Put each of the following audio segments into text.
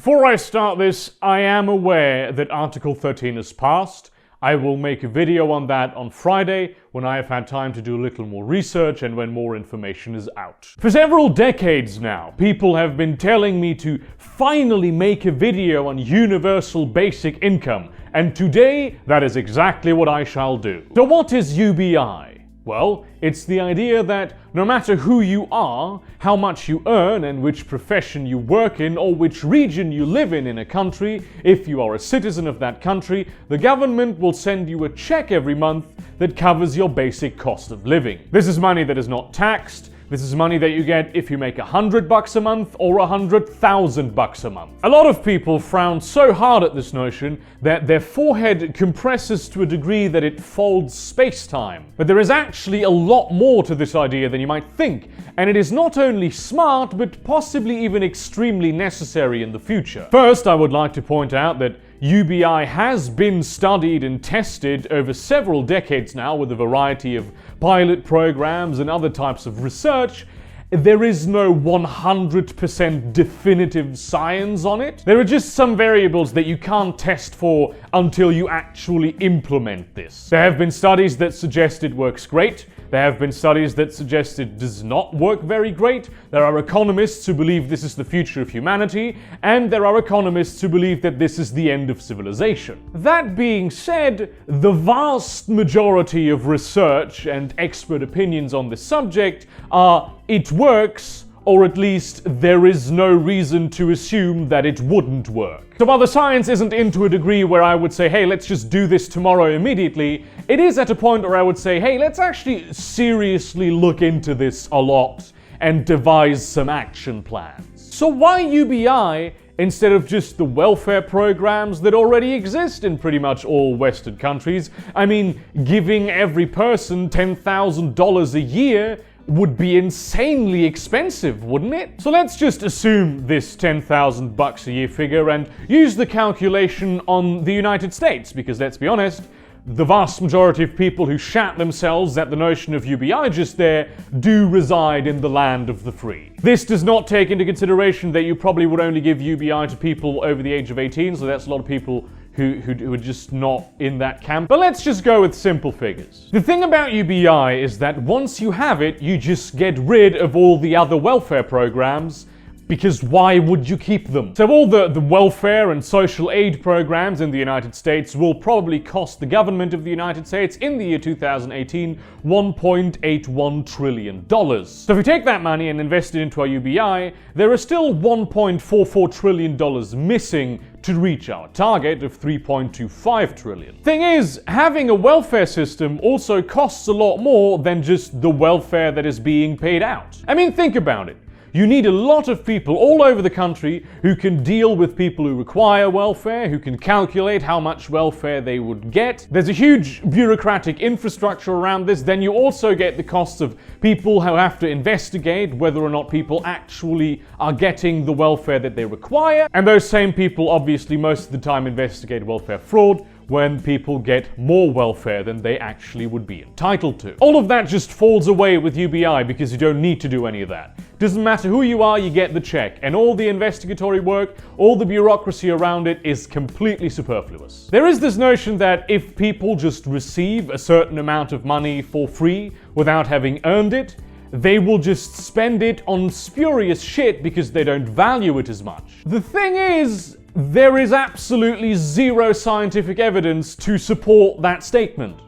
Before I start this, I am aware that Article 13 has passed. I will make a video on that on Friday when I have had time to do a little more research and when more information is out. For several decades now, people have been telling me to finally make a video on universal basic income, and today that is exactly what I shall do. So what is UBI? Well, it's the idea that no matter who you are, how much you earn and which profession you work in or which region you live in a country, if you are a citizen of that country, the government will send you a check every month that covers your basic cost of living. This is money that is not taxed. This is money that you get if you make $100 a month or $100,000 a month. A lot of people frown so hard at this notion that their forehead compresses to a degree that it folds space-time. But there is actually a lot more to this idea than you might think, and it is not only smart, but possibly even extremely necessary in the future. First, I would like to point out that UBI has been studied and tested over several decades now with a variety of pilot programs and other types of research. There is no 100% definitive science on it. There are just some variables that you can't test for until you actually implement this. There have been studies that suggest it works great. There have been studies that suggest it does not work very great. There are economists who believe this is the future of humanity, and there are economists who believe that this is the end of civilization. That being said, the vast majority of research and expert opinions on this subject are it works, or at least there is no reason to assume that it wouldn't work. So while the science isn't into a degree where I would say, hey, let's just do this tomorrow immediately, it is at a point where I would say, hey, let's actually seriously look into this a lot and devise some action plans. So why UBI instead of just the welfare programs that already exist in pretty much all Western countries? I mean, giving every person $10,000 a year would be insanely expensive, wouldn't it? So let's just assume this $10,000 a year figure and use the calculation on the United States, because let's be honest, the vast majority of people who shat themselves at the notion of UBI just there do reside in the land of the free. This does not take into consideration that you probably would only give UBI to people over the age of 18, so that's a lot of people who are just not in that camp. But let's just go with simple figures. The thing about UBI is that once you have it, you just get rid of all the other welfare programs, because why would you keep them? So all the welfare and social aid programs in the United States will probably cost the government of the United States in the year 2018 $1.81 trillion. So if we take that money and invest it into our UBI, there are still $1.44 trillion missing to reach our target of $3.25 trillion. Thing is, having a welfare system also costs a lot more than just the welfare that is being paid out. I mean, think about it. You need a lot of people all over the country who can deal with people who require welfare, who can calculate how much welfare they would get. There's a huge bureaucratic infrastructure around this. Then you also get the costs of people who have to investigate whether or not people actually are getting the welfare that they require. And those same people obviously most of the time investigate welfare fraud when people get more welfare than they actually would be entitled to. All of that just falls away with UBI because you don't need to do any of that. Doesn't matter who you are, you get the check, and all the investigatory work, all the bureaucracy around it is completely superfluous. There is this notion that if people just receive a certain amount of money for free without having earned it, they will just spend it on spurious shit because they don't value it as much. The thing is, there is absolutely zero scientific evidence to support that statement.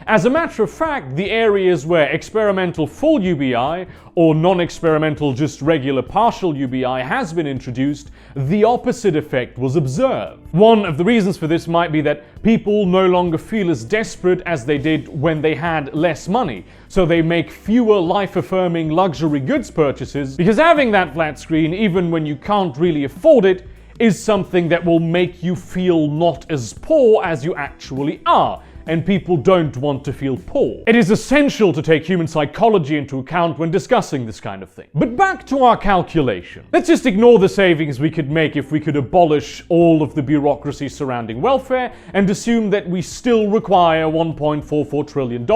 As a matter of fact, the areas where experimental full UBI or non-experimental just regular partial UBI has been introduced, the opposite effect was observed. One of the reasons for this might be that people no longer feel as desperate as they did when they had less money, so they make fewer life-affirming luxury goods purchases, because having that flat screen, even when you can't really afford it, is something that will make you feel not as poor as you actually are. And people don't want to feel poor. It is essential to take human psychology into account when discussing this kind of thing. But back to our calculation. Let's just ignore the savings we could make if we could abolish all of the bureaucracy surrounding welfare and assume that we still require $1.44 trillion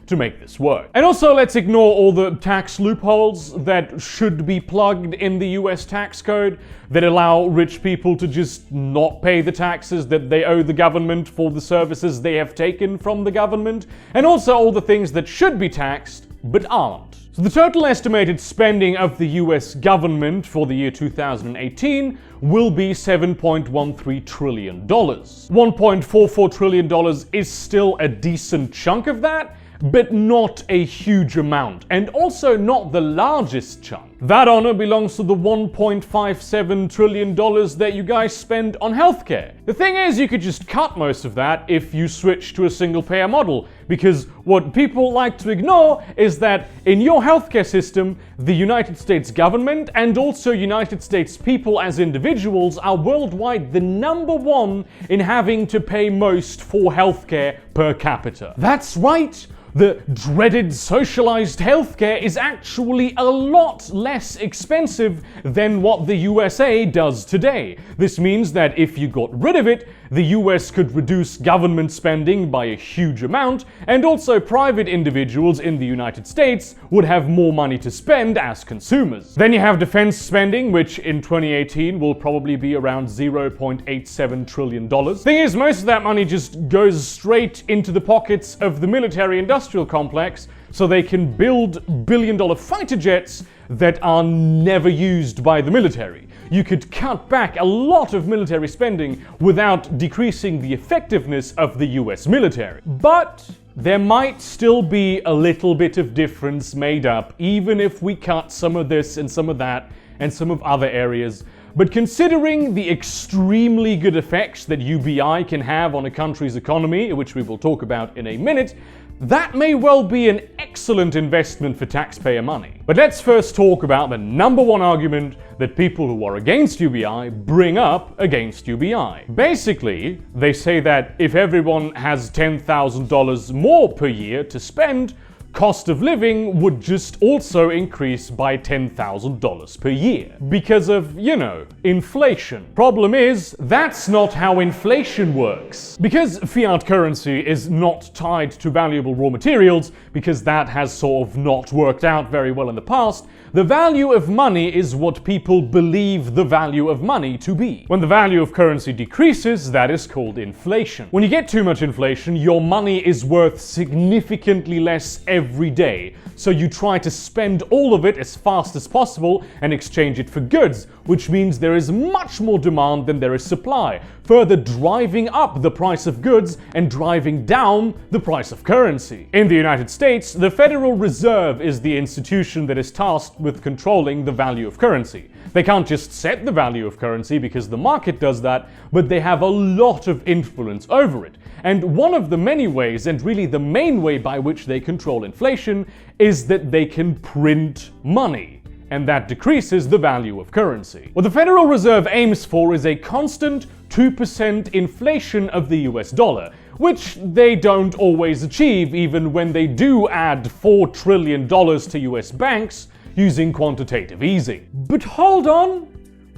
to make this work. And also, let's ignore all the tax loopholes that should be plugged in the US tax code that allow rich people to just not pay the taxes that they owe the government for the services they have taken from the government, and also all the things that should be taxed but aren't. So the total estimated spending of the US government for the year 2018 will be $7.13 trillion. $1.44 trillion is still a decent chunk of that, but not a huge amount, and also not the largest chunk. That honor belongs to the $1.57 trillion that you guys spend on healthcare. The thing is, you could just cut most of that if you switch to a single-payer model, because what people like to ignore is that in your healthcare system, the United States government and also United States people as individuals are worldwide the number one in having to pay most for healthcare per capita. That's right! The dreaded socialized healthcare is actually a lot less expensive than what the USA does today. This means that if you got rid of it, the US could reduce government spending by a huge amount, and also private individuals in the United States would have more money to spend as consumers. Then you have defense spending, which in 2018 will probably be around $0.87 trillion. Thing is, most of that money just goes straight into the pockets of the military-industrial complex, so they can build billion-dollar fighter jets that are never used by the military. You could cut back a lot of military spending without decreasing the effectiveness of the US military. But there might still be a little bit of difference made up, even if we cut some of this and some of that and some of other areas. But considering the extremely good effects that UBI can have on a country's economy, which we will talk about in a minute, that may well be an excellent investment for taxpayer money. But let's first talk about the number one argument that people who are against UBI bring up against UBI. Basically, they say that if everyone has $10,000 more per year to spend, cost of living would just also increase by $10,000 per year. Because of, inflation. Problem is, that's not how inflation works. Because fiat currency is not tied to valuable raw materials, because that has sort of not worked out very well in the past, the value of money is what people believe the value of money to be. When the value of currency decreases, that is called inflation. When you get too much inflation, your money is worth significantly less every day. So you try to spend all of it as fast as possible and exchange it for goods, which means there is much more demand than there is supply, further driving up the price of goods and driving down the price of currency. In the United States, the Federal Reserve is the institution that is tasked with controlling the value of currency. They can't just set the value of currency because the market does that, but they have a lot of influence over it. And one of the many ways, and really the main way by which they control inflation, is that they can print money. And that decreases the value of currency. What the Federal Reserve aims for is a constant 2% inflation of the US dollar, which they don't always achieve even when they do add $4 trillion to US banks using quantitative easing. But hold on!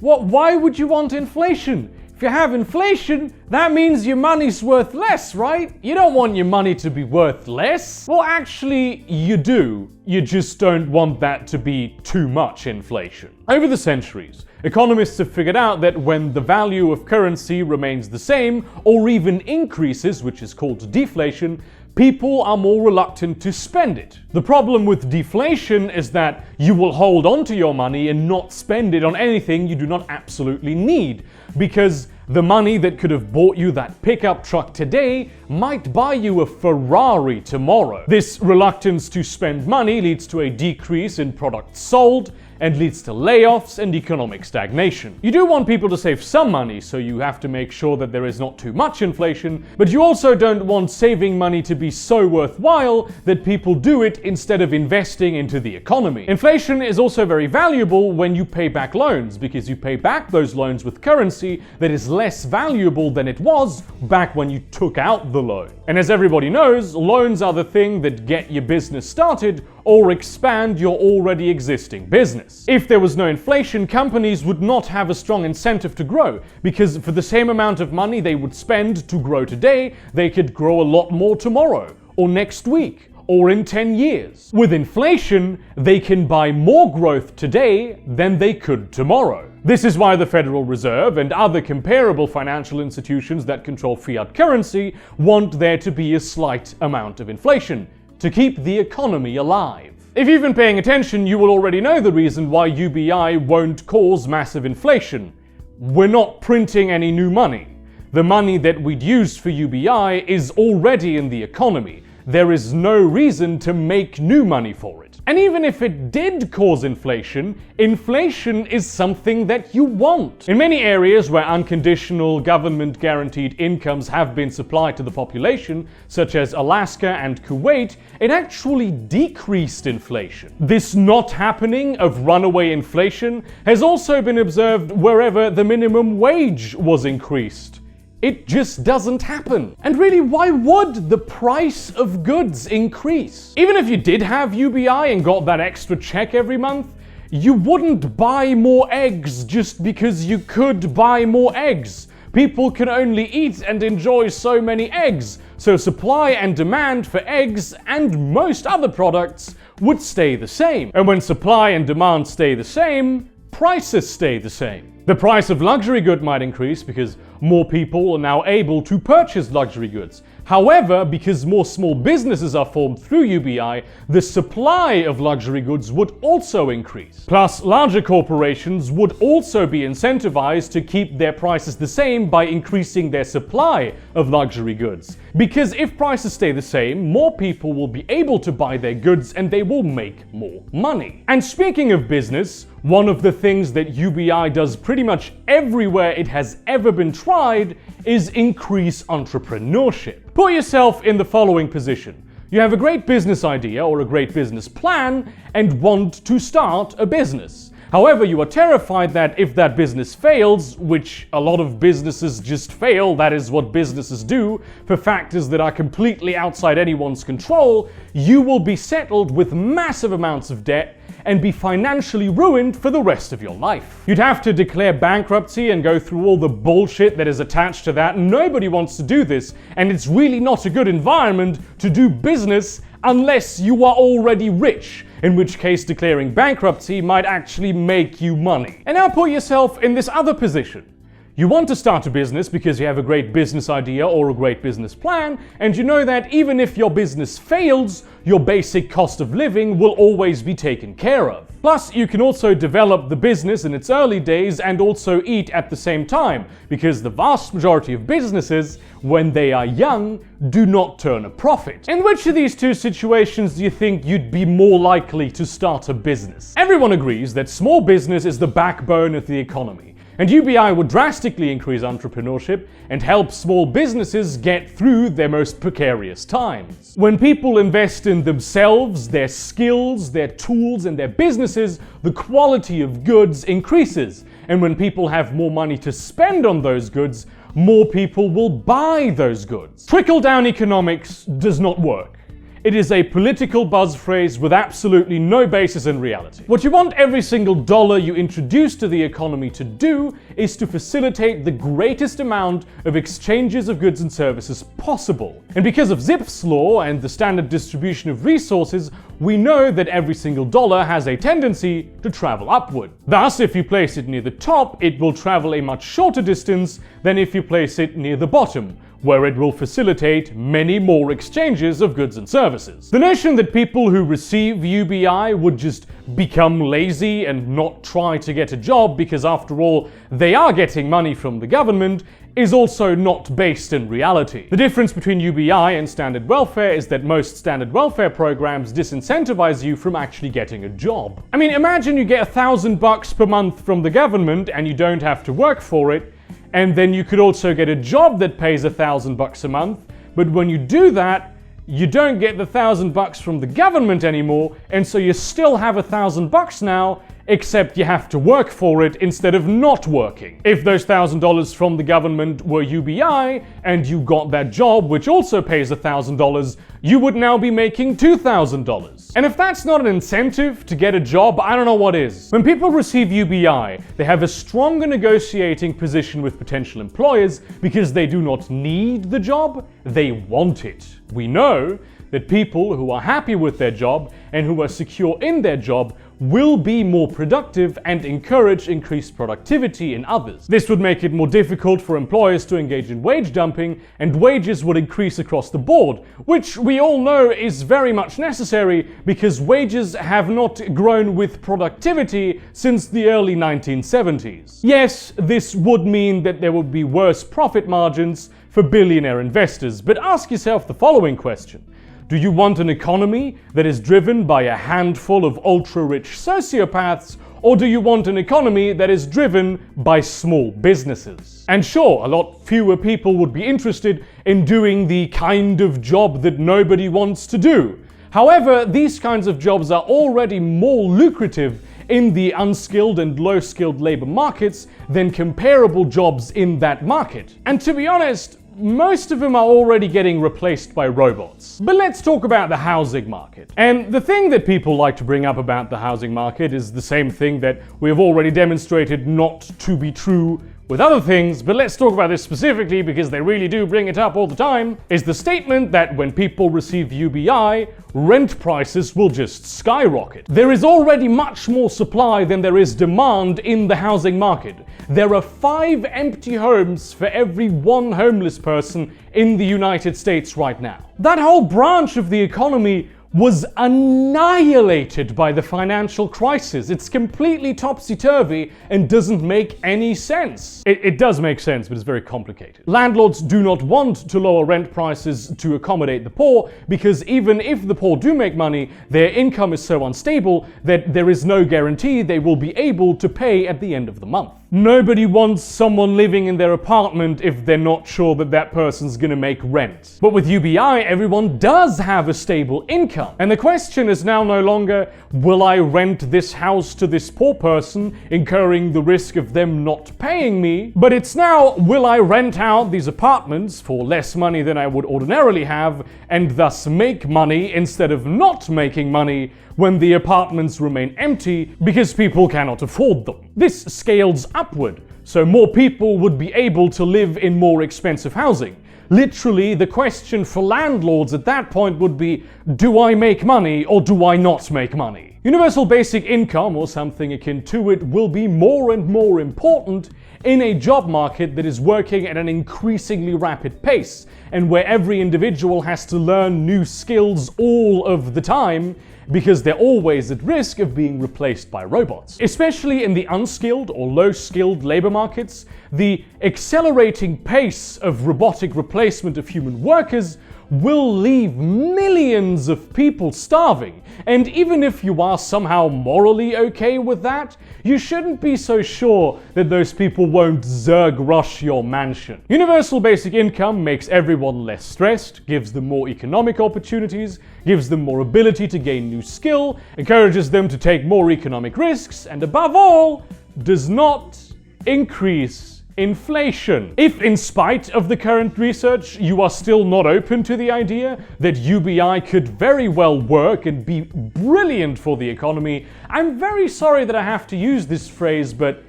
Why would you want inflation? If you have inflation, that means your money's worth less, right? You don't want your money to be worth less. Well, actually, you do. You just don't want that to be too much inflation. Over the centuries, economists have figured out that when the value of currency remains the same, or even increases, which is called deflation, people are more reluctant to spend it. The problem with deflation is that you will hold on to your money and not spend it on anything you do not absolutely need, because the money that could have bought you that pickup truck today might buy you a Ferrari tomorrow. This reluctance to spend money leads to a decrease in products sold and leads to layoffs and economic stagnation. You do want people to save some money, so you have to make sure that there is not too much inflation, but you also don't want saving money to be so worthwhile that people do it instead of investing into the economy. Inflation is also very valuable when you pay back loans, because you pay back those loans with currency that is less valuable than it was back when you took out the loan. And as everybody knows, loans are the thing that get your business started or expand your already existing business. If there was no inflation, companies would not have a strong incentive to grow, because for the same amount of money they would spend to grow today, they could grow a lot more tomorrow, or next week, or in 10 years. With inflation, they can buy more growth today than they could tomorrow. This is why the Federal Reserve and other comparable financial institutions that control fiat currency want there to be a slight amount of inflation, to keep the economy alive. If you've been paying attention, you will already know the reason why UBI won't cause massive inflation. We're not printing any new money. The money that we'd use for UBI is already in the economy. There is no reason to make new money for it. And even if it did cause inflation, inflation is something that you want. In many areas where unconditional government-guaranteed incomes have been supplied to the population, such as Alaska and Kuwait, it actually decreased inflation. This not happening of runaway inflation has also been observed wherever the minimum wage was increased. It just doesn't happen. And really, why would the price of goods increase? Even if you did have UBI and got that extra check every month, you wouldn't buy more eggs just because you could buy more eggs. People can only eat and enjoy so many eggs, so supply and demand for eggs and most other products would stay the same. And when supply and demand stay the same, prices stay the same. The price of luxury goods might increase because more people are now able to purchase luxury goods. However, because more small businesses are formed through UBI, the supply of luxury goods would also increase. Plus, larger corporations would also be incentivized to keep their prices the same by increasing their supply of luxury goods. Because if prices stay the same, more people will be able to buy their goods and they will make more money. And speaking of business, one of the things that UBI does pretty much everywhere it has ever been tried is increase entrepreneurship. Put yourself in the following position. You have a great business idea or a great business plan and want to start a business. However, you are terrified that if that business fails, which a lot of businesses just fail, that is what businesses do, for factors that are completely outside anyone's control, you will be settled with massive amounts of debt and be financially ruined for the rest of your life. You'd have to declare bankruptcy and go through all the bullshit that is attached to that. Nobody wants to do this, and it's really not a good environment to do business unless you are already rich, in which case declaring bankruptcy might actually make you money. And now put yourself in this other position. You want to start a business because you have a great business idea or a great business plan, and you know that even if your business fails, your basic cost of living will always be taken care of. Plus, you can also develop the business in its early days and also eat at the same time, because the vast majority of businesses, when they are young, do not turn a profit. In which of these two situations do you think you'd be more likely to start a business? Everyone agrees that small business is the backbone of the economy. And UBI would drastically increase entrepreneurship and help small businesses get through their most precarious times. When people invest in themselves, their skills, their tools, and their businesses, the quality of goods increases. And when people have more money to spend on those goods, more people will buy those goods. Trickle-down economics does not work. It is a political buzz phrase with absolutely no basis in reality. What you want every single dollar you introduce to the economy to do is to facilitate the greatest amount of exchanges of goods and services possible. And because of Zipf's law and the standard distribution of resources, we know that every single dollar has a tendency to travel upward. Thus, if you place it near the top, it will travel a much shorter distance than if you place it near the bottom, where it will facilitate many more exchanges of goods and services. The notion that people who receive UBI would just become lazy and not try to get a job because, after all, they are getting money from the government is also not based in reality. The difference between UBI and standard welfare is that most standard welfare programs disincentivize you from actually getting a job. I mean, imagine you get $1,000 per month from the government and you don't have to work for it, and then you could also get a job that pays $1,000 a month, but when you do that, you don't get the $1,000 from the government anymore, and so you still have $1,000 now, except you have to work for it instead of not working. If those $1,000 from the government were UBI, and you got that job which also pays $1,000, you would now be making $2,000. And if that's not an incentive to get a job, I don't know what is. When people receive UBI, they have a stronger negotiating position with potential employers because they do not need the job, they want it. We know that people who are happy with their job and who are secure in their job will be more productive and encourage increased productivity in others. This would make it more difficult for employers to engage in wage dumping, and wages would increase across the board, which we all know is very much necessary because wages have not grown with productivity since the early 1970s. Yes, this would mean that there would be worse profit margins for billionaire investors, but ask yourself the following question. Do you want an economy that is driven by a handful of ultra-rich sociopaths, or do you want an economy that is driven by small businesses? And sure, a lot fewer people would be interested in doing the kind of job that nobody wants to do. However, these kinds of jobs are already more lucrative in the unskilled and low-skilled labor markets than comparable jobs in that market. And to be honest, most of them are already getting replaced by robots. But let's talk about the housing market. And the thing that people like to bring up about the housing market is the same thing that we have already demonstrated not to be true with other things, but let's talk about this specifically because they really do bring it up all the time, is the statement that when people receive UBI, rent prices will just skyrocket. There is already much more supply than there is demand in the housing market. There are 5 empty homes for every 1 homeless person in the United States right now. That whole branch of the economy was annihilated by the financial crisis. It's completely topsy-turvy and doesn't make any sense. It does make sense, but it's very complicated. Landlords do not want to lower rent prices to accommodate the poor because even if the poor do make money, their income is so unstable that there is no guarantee they will be able to pay at the end of the month. Nobody wants someone living in their apartment if they're not sure that that person's gonna make rent. But with UBI, everyone does have a stable income. And the question is now no longer, will I rent this house to this poor person, incurring the risk of them not paying me? But it's now, will I rent out these apartments for less money than I would ordinarily have, and thus make money instead of not making money when the apartments remain empty because people cannot afford them. This scales upward, so more people would be able to live in more expensive housing. Literally, the question for landlords at that point would be, do I make money or do I not make money? Universal basic income, or something akin to it, will be more and more important in a job market that is working at an increasingly rapid pace, and where every individual has to learn new skills all of the time, because they're always at risk of being replaced by robots. Especially in the unskilled or low-skilled labor markets, the accelerating pace of robotic replacement of human workers will leave millions of people starving. And even if you are somehow morally okay with that, you shouldn't be so sure that those people won't zerg rush your mansion. Universal basic income makes everyone less stressed, gives them more economic opportunities, gives them more ability to gain new skill, encourages them to take more economic risks, and above all, does not increase inflation. If, in spite of the current research, you are still not open to the idea that UBI could very well work and be brilliant for the economy, I'm very sorry that I have to use this phrase, but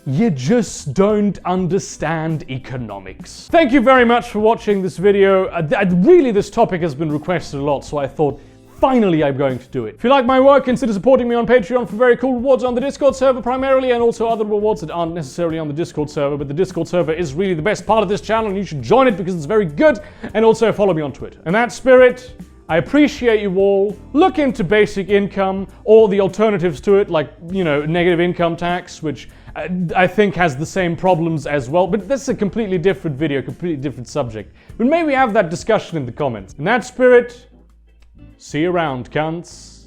you just don't understand economics. Thank you very much for watching this video. Really, this topic has been requested a lot, so I thought, finally, I'm going to do it. If you like my work, consider supporting me on Patreon for very cool rewards on the Discord server primarily, and also other rewards that aren't necessarily on the Discord server, but the Discord server is really the best part of this channel, and you should join it because it's very good, and also follow me on Twitter. In that spirit, I appreciate you all. Look into basic income, or the alternatives to it, like, negative income tax, which I think has the same problems as well, but that's a completely different video, completely different subject. But maybe have that discussion in the comments. In that spirit, see you around, cunts.